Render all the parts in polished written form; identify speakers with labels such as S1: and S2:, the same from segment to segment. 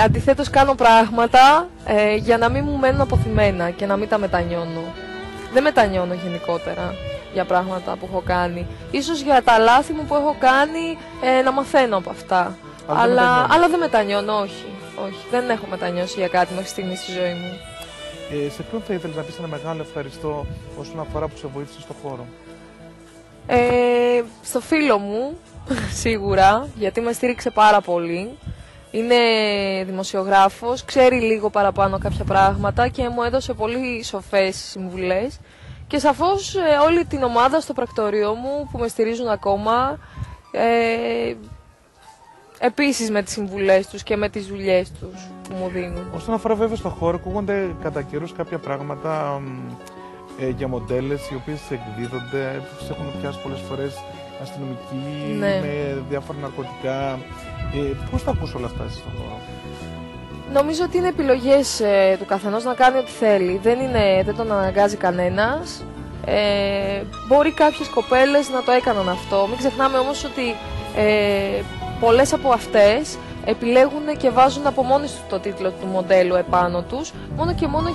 S1: Αντιθέτως κάνω πράγματα για να μην μου μένουν αποθυμένα και να μην τα μετανιώνω. Δεν μετανιώνω γενικότερα για πράγματα που έχω κάνει. Ίσως για τα λάθη μου που έχω κάνει να μαθαίνω από αυτά. Αλλά δεν μετανιώνω, όχι. Δεν έχω μετανιώσει για κάτι μέχρι στιγμή στη ζωή μου.
S2: Σε ποιον θα ήθελες να πεις ένα μεγάλο ευχαριστώ όσον αφορά που σε βοήθησε στον χώρο?
S1: Στο φίλο μου, σίγουρα, γιατί με στήριξε πάρα πολύ. Είναι δημοσιογράφος, ξέρει λίγο παραπάνω κάποια πράγματα και μου έδωσε πολύ σοφές συμβουλές. Και σαφώς όλη την ομάδα στο πρακτορείο μου που με στηρίζουν ακόμα, επίσης με τις συμβουλές τους και με τις δουλειές τους που μου δίνουν.
S2: Όσον αφορά βέβαια στο χώρο, ακούγονται κατά καιρούς κάποια πράγματα για μοντέλες οι οποίες εκδίδονται, τις έχουν πιάσει πολλές φορές αστυνομικοί,
S1: ναι,
S2: με διάφορα ναρκωτικά. Πώς θα ακούς όλα αυτά εσύ στον χώρο?
S1: Νομίζω ότι είναι επιλογές του καθενός να κάνει ό,τι θέλει. Δεν τον αναγκάζει κανένας. Μπορεί κάποιες κοπέλες να το έκαναν αυτό. Μην ξεχνάμε όμως ότι πολλές από αυτές επιλέγουν και βάζουν από μόνες τους το τίτλο του μοντέλου επάνω τους, μόνο και μόνο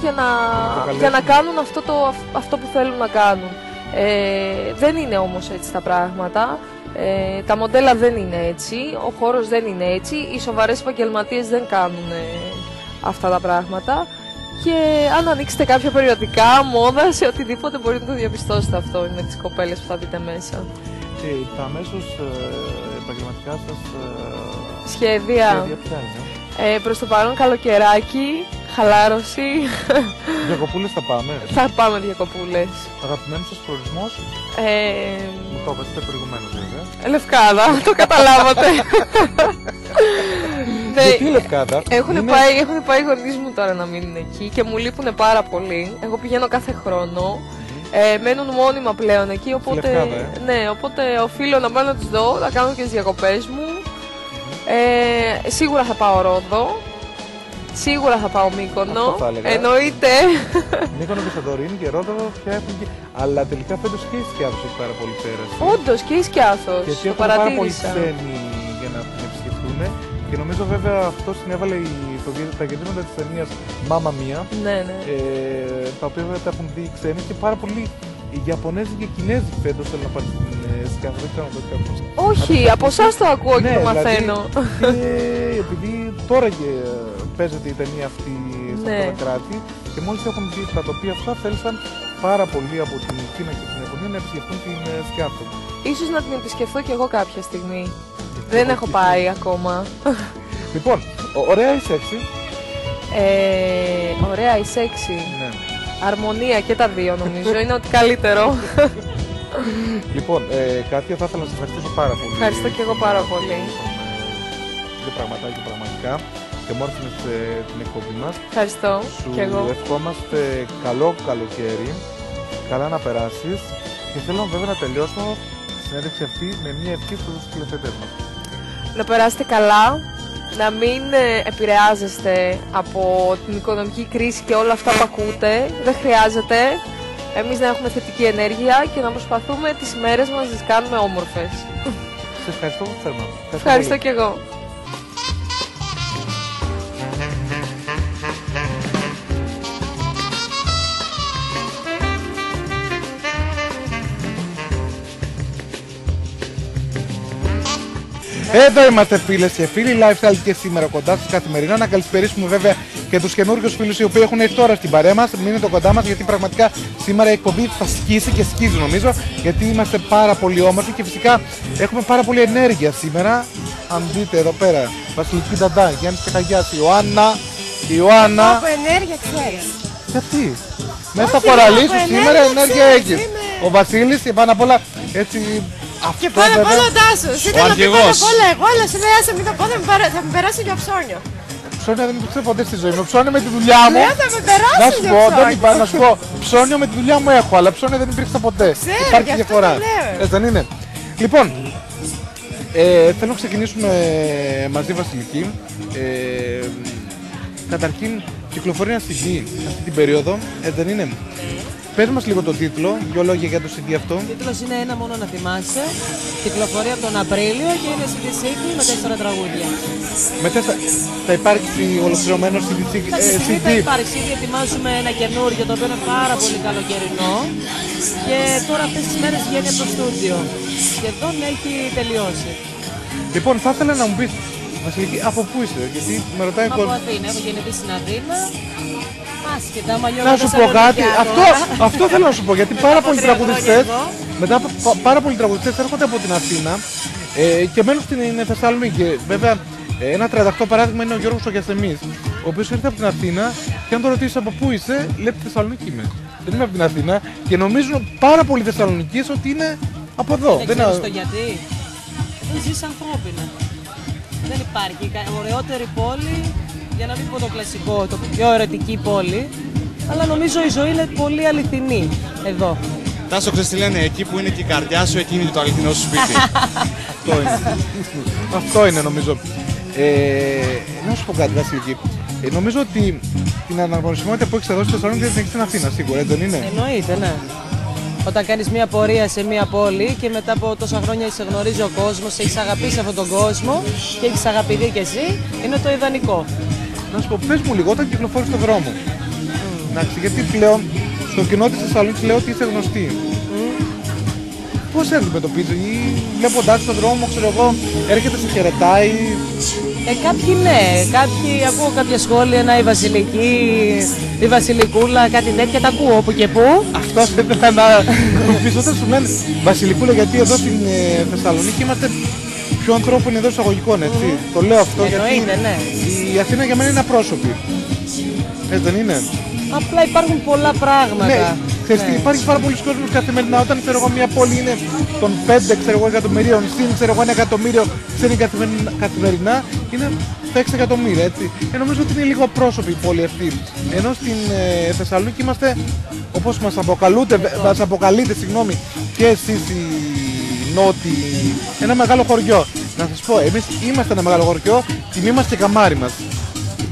S1: για να κάνουν αυτό που θέλουν να κάνουν. Δεν είναι όμως έτσι τα πράγματα. Τα μοντέλα δεν είναι έτσι, ο χώρος δεν είναι έτσι, οι σοβαρές επαγγελματίες δεν κάνουν αυτά τα πράγματα. Και αν ανοίξετε κάποια περιοδικά, μόδα, σε οτιδήποτε μπορείτε να το διαπιστώσετε αυτό με τις κοπέλες που θα δείτε μέσα.
S2: Τα αμέσως επαγγελματικά σας
S1: σχέδια ποια είναι? Προς το παρόν καλοκαιράκι, χαλάρωση.
S2: Διακοπούλες θα πάμε?
S1: Θα πάμε διακοπούλες.
S2: Αγαπημένος σας προορισμός? Μου το είπατε προηγουμένως βέβαια.
S1: Λευκάδα, το καταλάβατε.
S2: Γιατί Λευκάδα?
S1: Έχουν πάει οι γονείς μου τώρα να μείνουν εκεί και μου λείπουν πάρα πολύ. Εγώ πηγαίνω κάθε χρόνο. Μένουν μόνιμα πλέον εκεί, οπότε,
S2: Λευκάδα,
S1: ναι, οπότε οφείλω να πάω να τους δω, να κάνω και τις διακοπές μου. Σίγουρα θα πάω Ρόδο. Σίγουρα θα πάω Μύκονο. Εννοείται.
S2: Μύκονο και Σαντορίνη και Ρόδο πια έχουν και. Αλλά τελικά φέτος και η Σκιάθος έχει πάρα πολύ πέραση.
S1: Όντως και η Σκιάθος.
S2: Γιατί έχουν πάρα πολλοί ξένοι για να την επισκεφτούν. Και νομίζω βέβαια αυτό συνέβαλε τα γυρίσματα της ταινίας Μάμα Μία.
S1: Ναι, ναι.
S2: Τα οποία βέβαια τα έχουν δει οι ξένοι και πάρα πολλοί. Οι Ιαπωνέζοι και οι Κινέζοι φέτος θέλουν να πάνε στην Σκιάθο. Δεν ξέρω αν το έκανα.
S1: Όχι, από εσάς το ακούω και το μαθαίνω.
S2: Επειδή τώρα και παίζεται η ταινία αυτή σε αυτά τα κράτη και μόλις έχουν δει τα τοπία αυτά, θέλησαν πάρα πολύ από την Κίνα και την Ιαπωνία να επισκεφτούν την Σκιάθο.
S1: Ίσως να την επισκεφθώ κι εγώ κάποια στιγμή. Δεν έχω πάει ακόμα.
S2: Λοιπόν, ωραία ή σεξι?
S1: Ωραία ή σεξι?
S2: Ναι.
S1: Αρμονία και τα δύο νομίζω, είναι ότι καλύτερο.
S2: Λοιπόν, Κάτια, θα ήθελα να σας ευχαριστήσω πάρα πολύ.
S1: Ευχαριστώ και εγώ πάρα πολύ.
S2: Για πραγματάκι πραγματικά και μόρφωνες την εκπομπή μας.
S1: Ευχαριστώ και εγώ.
S2: Σου ευχόμαστε καλό καλοκαίρι, καλά να περάσεις και θέλω βέβαια να τελειώσω τη συνέντευξη αυτή με μια ευχή στους τηλεθεατές μας.
S1: Να περάσετε καλά, να μην επηρεάζεστε από την οικονομική κρίση και όλα αυτά που ακούτε. Δεν χρειάζεται. Εμείς να έχουμε θετική ενέργεια και να προσπαθούμε τις ημέρες μας να τις κάνουμε όμορφες.
S2: Σε ευχαριστώ θερμά.
S1: Ευχαριστώ και εγώ.
S2: Εδώ είμαστε φίλες και φίλοι, lifestyle και σήμερα κοντά σας καθημερινά. Να καλησπερίσουμε βέβαια και τους καινούργιους φίλους οι οποίοι έχουν έρθει τώρα στην παρέα μας. Μείνετε κοντά μας γιατί πραγματικά σήμερα η εκπομπή θα σκίσει και σκίζει νομίζω. Γιατί είμαστε πάρα πολύ όμορφοι και φυσικά έχουμε πάρα πολύ ενέργεια σήμερα. Αν δείτε εδώ πέρα, Βασιλική Νταντά, Γιάννης Κεχαγιάς, Ιωάννα.
S3: Από ενέργεια ξέρεις.
S2: Γιατί? Μέσα στα κοραλί σου σήμερα ενέργεια έχεις. Ο Βασίλης και πάνω απ' όλα έτσι.
S3: Και πάνω απ' όλα ο Τάσος. Ήταν να πει πάνω απ' όλα εγώ, αλλά σου λέει άσε μην το πω, θα με περάσει για ψώνιο.
S2: Ψώνιο δεν υπήρξε ποτέ στη ζωή μου. Ψώνιο με τη δουλειά μου.
S3: Ναι, θα με περάσει
S2: να σου
S3: για
S2: πω,
S3: ψώνιο.
S2: δεν υπάρχει, να σου πω. Ψώνιο με τη δουλειά μου έχω, αλλά ψώνιο δεν υπήρξε ποτέ.
S3: Ξέρω,
S2: υπάρχει διαφορά.
S3: έτσι
S2: δεν είναι? Λοιπόν, θέλω να ξεκινήσουμε μαζί Βασιλική. Καταρχήν, κυκλοφορεί ένα CD αυτή την περίοδο, δεν είναι? Πες μας λίγο το τίτλο, δυο λόγια για το CD αυτό.
S4: Ο τίτλος είναι «Ένα μόνο να θυμάσαι». Κυκλοφορεί από τον Απρίλιο και είναι CD με 4 τραγούδια.
S2: Μετά θα υπάρξει ολοκληρωμένο CD.
S4: Θα υπάρξει, ήδη ετοιμάζουμε ένα καινούργιο το οποίο είναι πάρα πολύ καλοκαιρινό και τώρα αυτές τις μέρες βγαίνει από το στούντιο. Σχεδόν έχει τελειώσει.
S2: Λοιπόν, θα ήθελα να μου πεις, Βασιλική, από πού είσαι, γιατί με ρωτάει ο κόσμος.
S4: Από Αθήνα, έχω γεννηθεί στην Αθήνα. Άσχετα,
S2: Να σου πω κάτι, αυτό θέλω να σου πω, γιατί πάρα πολλοί τραγουδιστές, μετά πάρα πολλοί τραγουδιστές έρχονται από την Αθήνα και μένουν στην Θεσσαλονίκη. Βέβαια, ένα 38 παράδειγμα είναι ο Γιώργος ο Γιασεμής, ο οποίος ήρθε από την Αθήνα και αν το ρωτήσεις από πού είσαι, λέει από τη Θεσσαλονίκη είμαι. Δεν είμαι από την Αθήνα και νομίζουν πάρα πολλοί Θεσσαλονικείς ότι είναι από εδώ.
S4: Δεν ξέρεις το γιατί. Δεν ζεις ανθρώπινα. Δεν υπάρχει ωραιότερη πόλη, για να μην πω το κλασικό, το πιο ερωτική πόλη, αλλά νομίζω η ζωή είναι πολύ αληθινή εδώ.
S5: Τάσο, ξέρεις τι λένε, εκεί που είναι και η καρδιά σου, εκεί είναι το αληθινό σου σπίτι.
S2: Αυτό είναι. Αυτό είναι νομίζω. Να σου πω κάτι, Βασιλική. Νομίζω ότι την αναγνωρισιμότητα που έχεις εδώ στη Θεσσαλονίκη δεν την έχεις στην Αθήνα, σίγουρα, έτσι δεν είναι?
S4: Εννοείται, ναι. Όταν κάνεις μια πορεία σε μια πόλη και μετά από τόσα χρόνια σε γνωρίζει ο κόσμος, έχεις αγαπήσει αυτόν τον κόσμο και έχεις αγαπηθεί κι εσύ, είναι το ιδανικό.
S2: Να σου πω, πες μου λίγο, όταν κυκλοφορείς στον δρόμο. Εντάξει, γιατί πλέον στο κοινό της Θεσσαλονίκης λέω ότι είσαι γνωστή. Πώς αντιμετωπίζει, ή βλέποντάς στον δρόμο, ξέρω εγώ, έρχεται, σε χαιρετάει?
S4: Κάποιοι ναι, ακούω κάποια σχόλια, να η Βασιλική, η Βασιλικούλα, κάτι τέτοια, τα ακούω όπου και που.
S2: Αυτό δεν θα να πεις όταν σου λένε Βασιλικούλα, γιατί εδώ στην Θεσσαλονίκη είμαστε πιο ανθρώπινοι εδώ εισαγωγικών, έτσι. Το λέω αυτό γιατί
S4: ναι.
S2: η Αθήνα για μένα είναι απρόσωπη. Έτσι δεν είναι?
S4: Απλά υπάρχουν πολλά πράγματα.
S2: Ναι, ξέρεις, υπάρχει πάρα πολλοί κόσμος καθημερινά. Όταν ξέρω εγώ μια πόλη είναι των 5 ξέρω εγώ, εκατομμυρίων, συν ξέρω εγώ 1 εκατομμύριο ξένοι καθημερινά, είναι τα 6 εκατομμύρια, έτσι. Νομίζω ότι είναι λίγο απρόσωπη η πόλη αυτή. Ενώ στην Θεσσαλονίκη είμαστε, όπως μας αποκαλείτε, συγγνώμη, και εσείς οι Νότιοι, ένα μεγάλο χωριό. Να σας πω, εμείς είμαστε ένα μεγάλο χωριό, τιμή μας και καμάρι μας.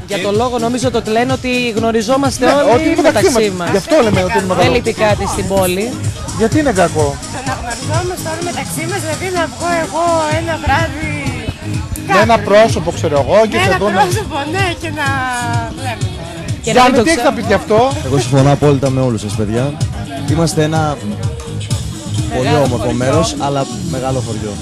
S4: Για τον λόγο νομίζω το λένε ότι γνωριζόμαστε όλοι μεταξύ μας.
S2: Γι' αυτό λέμε ότι είναι μεγάλο.
S4: Δεν λείπει κάτι στην πόλη.
S2: Γιατί είναι κακό?
S3: Το να γνωριζόμαστε όλοι μεταξύ μας, δηλαδή να βγω εγώ ένα βράδυ.
S2: Με ένα πρόσωπο ξέρω εγώ και
S3: με
S2: σε
S3: ένα
S2: δω.
S3: πρόσωπο, ναι, και να βλέπουμε.
S2: Γιάννη, τι έχεις να πεις γι' αυτό?
S6: Εγώ συμφωνώ απόλυτα με όλους σας, παιδιά. Είμαστε ένα πολύ όμορφο μέρος, αλλά μεγάλο χωριό.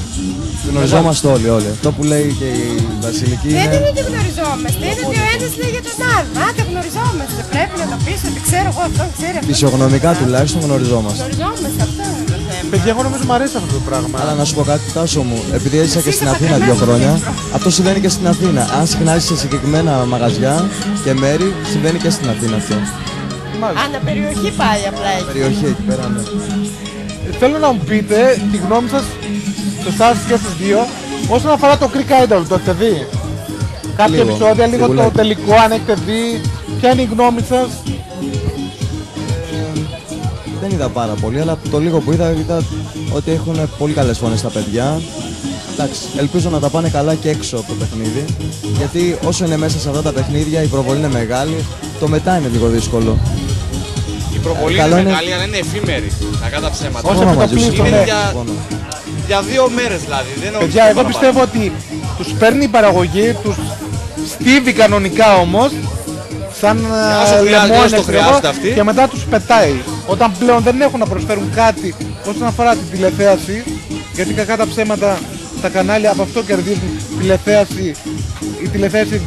S6: Γνωριζόμαστε όλοι. Αυτό που λέει και η Βασιλική
S3: Δεν
S6: είναι...
S3: είναι ότι γνωριζόμαστε, είναι ότι ο ένας λέει για τον άλλον. Άντε γνωριζόμαστε, πρέπει να το πεις ότι ξέρω εγώ αυτόν, ξέρει αυτόν.
S6: Φυσιογνωμικά τουλάχιστον γνωριζόμαστε.
S3: Γνωριζόμαστε, αυτό είναι το θέμα.
S2: Παιδιά, εγώ νομίζω μου αρέσει αυτό το πράγμα.
S6: Αλλά να σου πω κάτι, Τάσο μου, επειδή έζησα και στην Αθήνα 2 χρόνια, αυτό συμβαίνει και στην Αθήνα. Αν συχνάζεις σε συγκεκριμένα μαγαζιά και μέρη, συμβαίνει και στην Αθήνα αυτό.
S3: Αναπεριοχή πάει απλά εκεί.
S6: Περιοχή εκεί πέρα, ναι.
S2: Θέλω να μου πείτε τη γνώμη σας, σε εσάς και στους δύο, όσον αφορά το Greek Idol. Το έχετε δει? Κάποια επεισόδια, λίγο το τελικό, αν έχετε δει? Ποια είναι η γνώμη σας?
S6: Δεν είδα πάρα πολύ, αλλά το λίγο που είδα ότι έχουν πολύ καλές φωνές τα παιδιά. Εντάξει, ελπίζω να τα πάνε καλά και έξω από το παιχνίδι. Γιατί όσο είναι μέσα σε αυτά τα παιχνίδια η προβολή είναι μεγάλη, το μετά είναι λίγο δύσκολο.
S5: Η προβολή είναι μεγάλη, αλλά είναι εφήμερη. Κακά τα ψέματα.
S2: Όσο επιτοπλίστων,
S5: είναι
S2: ναι.
S5: για 2 μέρες δηλαδή.
S2: Παιδιά, εγώ πιστεύω ότι τους παίρνει η παραγωγή, τους στίβει κανονικά όμως, σαν λεμόνια και μετά τους πετάει. Όταν πλέον δεν έχουν να προσφέρουν κάτι όσον αφορά την τηλεθέαση, γιατί κακά τα ψέματα τα κανάλια από αυτό κερδίζουν τηλεθέαση. Η τηλεθέαση